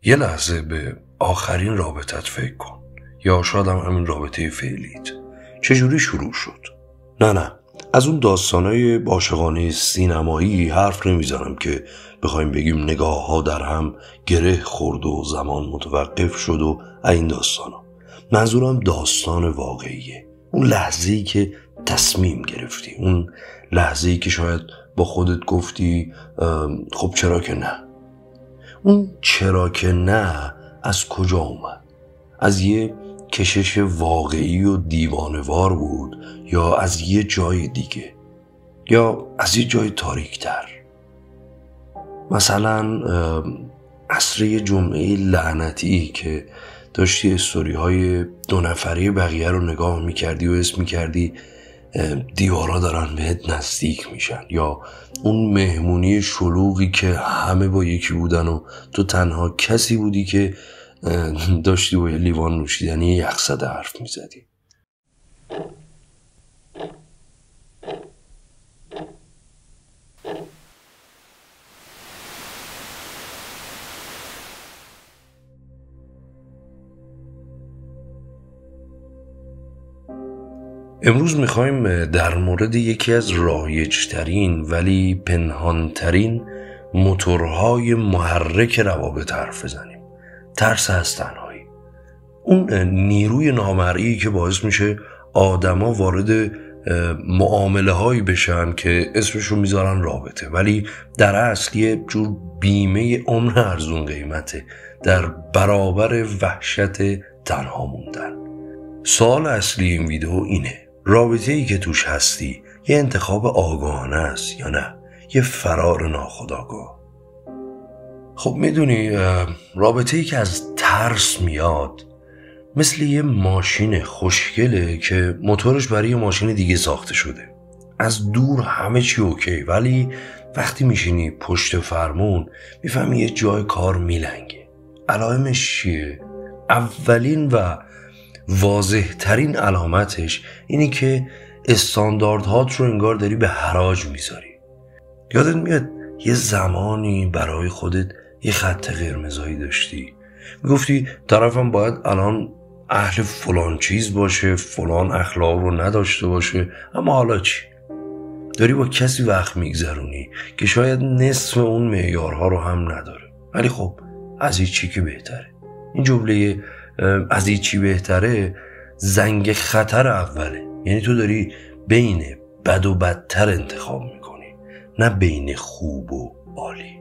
یه لحظه به آخرین رابطت فکر کن، یا شاید هم همین رابطه فعلیت. چجوری شروع شد؟ نه از اون داستانای عاشقانه سینمایی حرف نمیزنم که بخوایم بگیم نگاه ها در هم گره خورد و زمان متوقف شد و این داستانا. منظورم داستان واقعیه، اون لحظه‌ای که تصمیم گرفتی، اون لحظه‌ای که شاید با خودت گفتی خب چرا که نه. اون چرا که نه از کجا اومد؟ از یه کشش واقعی و دیوانوار بود، یا از یه جای دیگه، یا از یه جای تاریک‌تر؟ مثلا عصر یه جمعه لعنتی که داشتی استوری‌های 2 نفره بقیه رو نگاه می‌کردی و حس می‌کردی دیوارا دارن بهت نزدیک میشن، یا اون مهمونی شلوغی که همه با یکی بودن و تو تنها کسی بودی که داشتی با یه لیوان نوشیدنی یخزده حرف میزدی. امروز میخوایم در مورد یکی از رایج‌ترین ولی پنهان‌ترین موتورهای محرک روابط حرف بزنیم. ترس از تنهایی. اون نیروی نامرئی که باعث میشه آدما وارد معامله هایی بشن که اسمشو میذارن رابطه، ولی در اصل یه جور بیمه عمر ارزون قیمته در برابر وحشت تنها موندن. سوال اصلی این ویدیو اینه: رابطه‌ای که توش هستی یه انتخاب آگاهانه است یا نه یه فرار ناخودآگاه؟ خب میدونی رابطه‌ای که از ترس میاد مثل یه ماشین خوشگله که موتورش برای یه ماشین دیگه ساخته شده. از دور همه چی اوکی، ولی وقتی میشینی پشت فرمون میفهمی یه جای کار میلنگه. علائمش چیه؟ اولین و واضح ترین علامتش اینی که استانداردهات رو انگار داری به حراج میذاری. یادت میاد یه زمانی برای خودت یه خط قرمزایی داشتی، میگفتی طرفم باید الان اهل فلان چیز باشه، فلان اخلاق رو نداشته باشه، اما حالا چی؟ داری با کسی وقت میگذرونی که شاید نصف اون معیارها رو هم نداره، ولی خب از هیچی که بهتره. این جمله از هیچی بهتره زنگ خطر اوله. یعنی تو داری بین بد و بدتر انتخاب میکنی، نه بین خوب و عالی.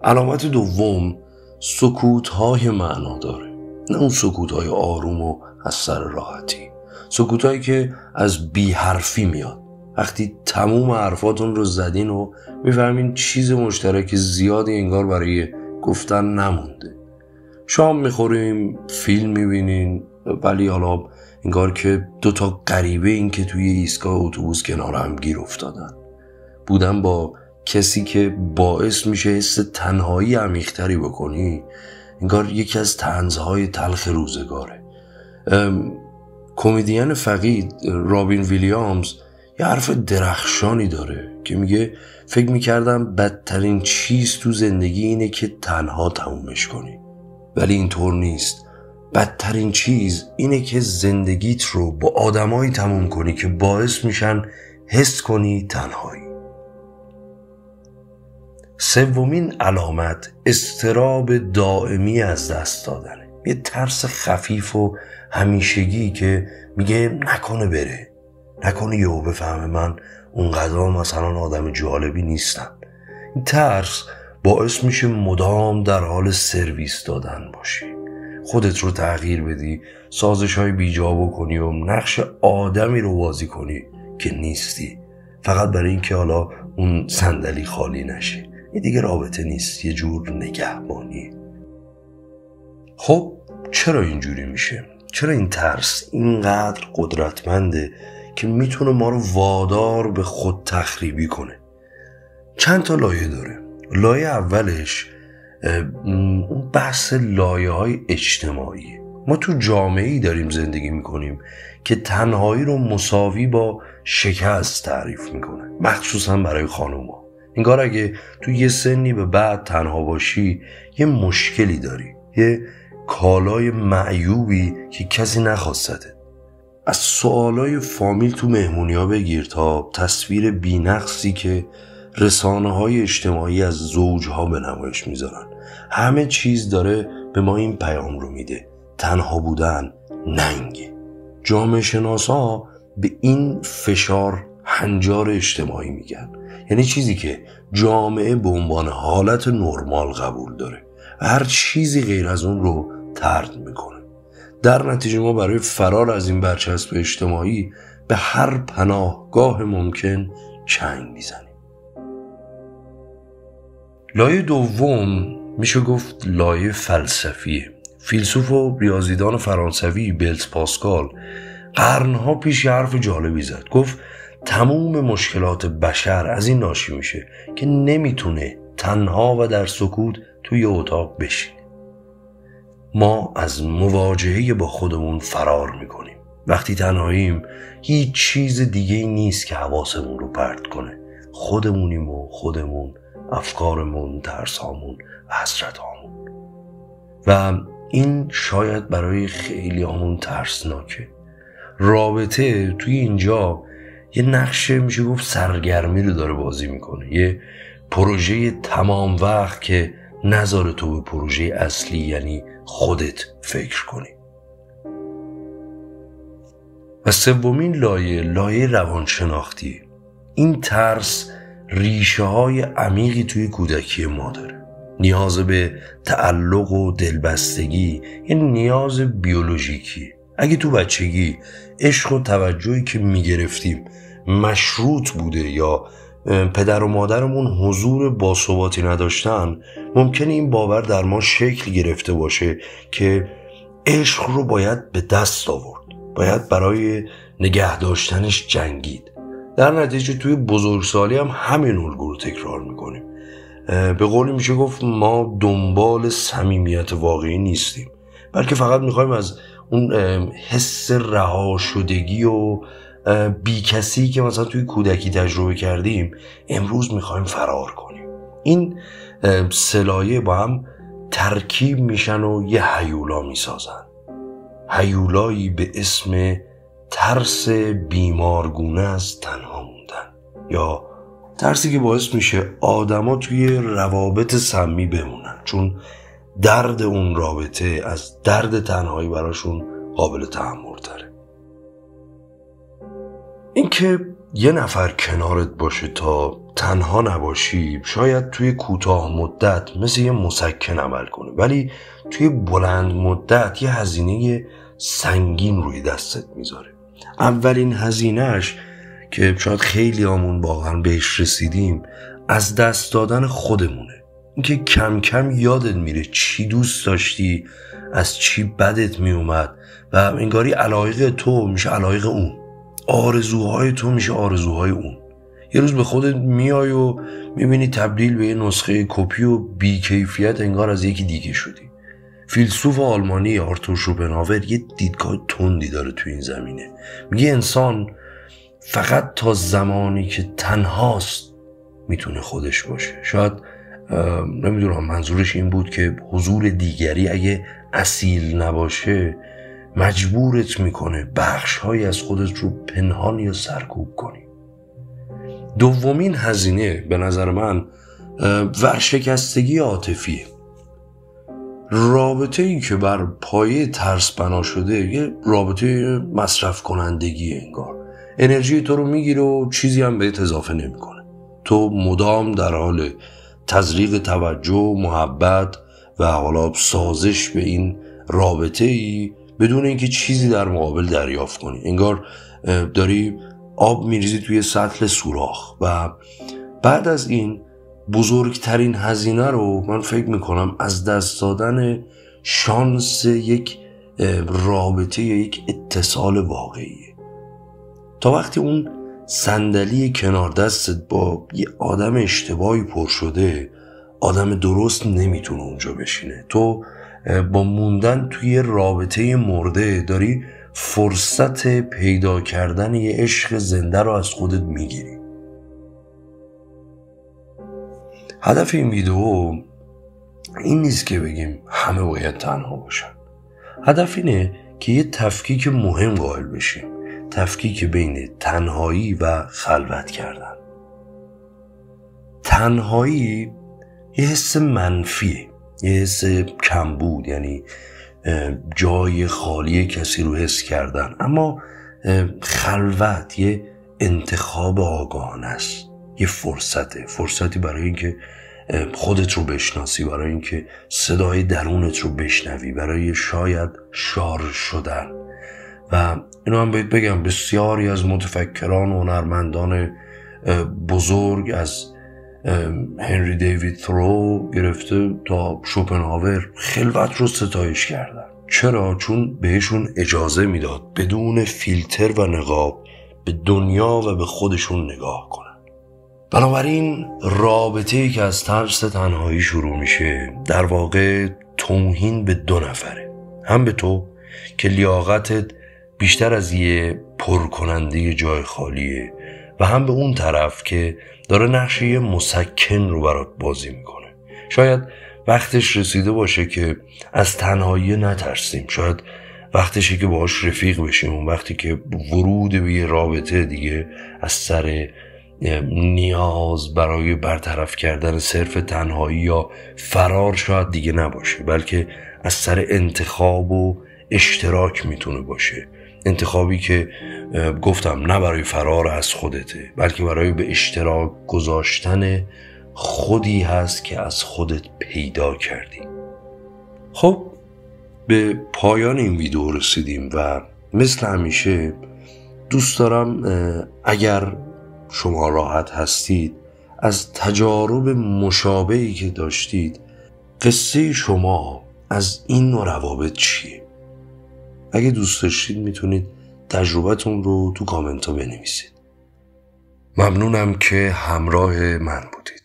علامت دوم سکوت‌های معنا داره، نه اون سکوت‌های آروم و از سر راحتی، سکوت‌هایی که از بی حرفی میاد. وقتی تموم حرفاتون رو زدین و میفهمین چیز مشترک زیادی انگار برای گفتن نمونده. شام میخوریم، فیلم میبینین، ولی حالا انگار که 2 غریبه این که توی ایستگاه اتوبوس کنار هم گیر افتادن. بودن با کسی که باعث میشه حس تنهایی عمیق‌تری بکنی انگار یکی از طنزهای تلخ روزگاره. کمدین فقید رابین ویلیامز یه حرف درخشانی داره که میگه فکر میکردم بدترین چیز تو زندگی اینه که تنها تمومش کنی، ولی اینطور نیست. بدترین چیز اینه که زندگیت رو با آدمایی تموم کنی که باعث میشن حس کنی تنهایی. سومین علامت اضطراب دائمی از دست دادنه. یه ترس خفیف و همیشگی که میگه نکنه بره، نکنه یهو بفهمه من اونقدر مثلا آدم جالبی نیستم. این ترس باعث میشه مدام در حال سرویس دادن باشی، خودت رو تغییر بدی، سازش‌های بیجا بکنی و نقش آدمی رو بازی کنی که نیستی، فقط برای اینکه حالا اون صندلی خالی نشه. این دیگه رابطه نیست، یه جور نگهبانی. خب چرا اینجوری میشه؟ چرا این ترس اینقدر قدرتمنده که میتونه ما رو وادار به خود تخریبی کنه؟ چند تا لایه داره. لایه اولش اون بحث لایه‌های اجتماعی. ما تو جامعه‌ای داریم زندگی میکنیم که تنهایی رو مساوی با شکست تعریف میکنه، مخصوصا برای خانوما. انگار اگه تو یه سنی به بعد تنها باشی یه مشکلی داری، یه کالای معیوبی که کسی نخواستته. از سوالای فامیل تو مهمونی‌ها بگیر تا تصویر بی‌نقصی که رسانه‌های اجتماعی از زوجها به نمایش میذارن، همه چیز داره به ما این پیام رو میده: تنها بودن ننگه. جامعه شناسا به این فشار هنجار اجتماعی میگن، یعنی چیزی که جامعه به عنوان حالت نرمال قبول داره و هر چیزی غیر از اون رو طرد میکنه. در نتیجه ما برای فرار از این برچسب اجتماعی به هر پناهگاه ممکن چنگ میزنیم. لایه دوم میشه گفت لایه فلسفیه. فیلسوف و ریاضیدان فرانسوی بلز پاسکال قرنها پیش حرف جالبی زد. گفت تموم مشکلات بشر از این ناشی میشه که نمیتونه تنها و در سکوت توی اتاق بشینه. ما از مواجهه با خودمون فرار میکنیم. وقتی تنهاییم هیچ چیز دیگه نیست که حواسمون رو پرت کنه. خودمونیم و خودمون، افکارمون، ترسامون و حسرتامون. و این شاید برای خیلی همون ترسناکه. رابطه توی اینجا یه نقشه میشه گفت سرگرمی رو داره بازی میکنه، یه پروژه تمام وقت که نذاره تو به پروژه اصلی یعنی خودت فکر کنی. و سومین لایه روانشناختی. این ترس ریشه های عمیقی توی کودکی ما داره. نیاز به تعلق و دلبستگی یه نیاز بیولوژیکی. اگه تو بچگی عشق و توجهی که میگرفتیم مشروط بوده یا پدر و مادرمون حضور باثباتی نداشتن، ممکنه این باور در ما شکل گرفته باشه که عشق رو باید به دست آورد، باید برای نگه داشتنش جنگید. در نتیجه توی بزرگسالی هم همین الگو رو تکرار میکنیم. به قولی میشه گفت ما دنبال صمیمیت واقعی نیستیم، بلکه فقط میخوایم از اون حس رها شدگی و بیکسی که مثلا توی کودکی تجربه کردیم امروز میخوایم فرار کنیم. این سلایه با هم ترکیب میشن و یه هیولا میسازن، هیولایی به اسم ترس بیمارگونه از تنها موندن، یا ترسی که باعث میشه آدما توی روابط سمی بمونن چون درد اون رابطه از درد تنهایی براشون قابل تحمل تره. اینکه یه نفر کنارت باشه تا تنها نباشی شاید توی کوتاه مدت مثل یه مسکن عمل کنه، ولی توی بلند مدت یه هزینه سنگین روی دستت میذاره. اولین هزینهش که شاید خیلی همون واقعا بهش رسیدیم از دست دادن خودمونه. اینکه کم کم یادت میره چی دوست داشتی، از چی بدت میومد و انگاری علایق تو میشه علایق اون، آرزوهای تو میشه آرزوهای اون. یه روز به خودت میای و میبینی تبدیل به یه نسخه کپی و بیکیفیت انگار از یکی دیگه شدی. فیلسوف آلمانی آرتور شوپنهاور یه دیدگاه تندی داره تو این زمینه. میگه انسان فقط تا زمانی که تنهاست میتونه خودش باشه. شاید نمیدونم منظورش این بود که حضور دیگری اگه اصیل نباشه مجبورت میکنه بخش‌هایی از خودت رو پنهان یا سرکوب کنی. دومین هزینه به نظر من ورشکستگی عاطفیه. رابطه ای که بر پایه ترس بنا شده یه رابطه مصرف کنندگی، انگار انرژی تو رو میگیره و چیزی هم بهت اضافه نمیکنه. تو مدام در حال تزریق توجه، محبت و حالا سازش به این رابطه ای بدون اینکه چیزی در مقابل دریافت کنی. انگار داری آب میریزی توی سطل سوراخ. و بعد از این بزرگترین هزینه رو من فکر میکنم از دست دادن شانس یک رابطه یا یک اتصال واقعیه. تا وقتی اون صندلی کنار دستت با یه آدم اشتباهی پر شده، آدم درست نمیتونه اونجا بشینه. تو با موندن توی رابطه مرده داری فرصت پیدا کردن یه عشق زنده رو از خودت میگیری. هدف این ویدیو این نیست که بگیم همه باید تنها باشن. هدف اینه که یه تفکیک مهم قائل بشیم، تفکیک بین تنهایی و خلوت کردن. تنهایی یه حس منفیه، یه حس کمبود، یعنی جای خالی کسی رو حس کردن. اما خلوت یه انتخاب آگاهانه است، یه فرصتی برای اینکه خودت رو بشناسی، برای اینکه صدای درونت رو بشنوی، برای شاید شارژ شدن. و اینو هم باید بگم بسیاری از متفکران و هنرمندان بزرگ، از هنری دیوید تورو گرفته تا شوپنهاور، خلوت رو ستایش کردن. چرا؟ چون بهشون اجازه میداد بدون فیلتر و نقاب به دنیا و به خودشون نگاه کنن. بنابراین رابطه‌ای که از ترس تنهایی شروع میشه در واقع توهین به دو نفره، هم به تو که لیاقتت بیشتر از یه پرکننده جای خالیه، و هم به اون طرف که داره نقش یه مسکن رو برات بازی میکنه. شاید وقتش رسیده باشه که از تنهایی نترسیم، شاید وقتشه که باهاش رفیق بشیم، اون وقتی که ورود به یه رابطه دیگه از سر نیاز برای برطرف کردن صرف تنهایی یا فرار شاید دیگه نباشه، بلکه از سر انتخاب و اشتراک میتونه باشه. انتخابی که گفتم نه برای فرار از خودته، بلکه برای به اشتراک گذاشتن خودی هست که از خودت پیدا کردی. خب به پایان این ویدیو رسیدیم و مثل همیشه دوست دارم اگر شما راحت هستید از تجارب مشابهی که داشتید، قصه شما از این نوع روابط چیه؟ اگه دوست داشتید میتونید تجربتون رو تو کامنت ها بنویسید. ممنونم که همراه من بودید.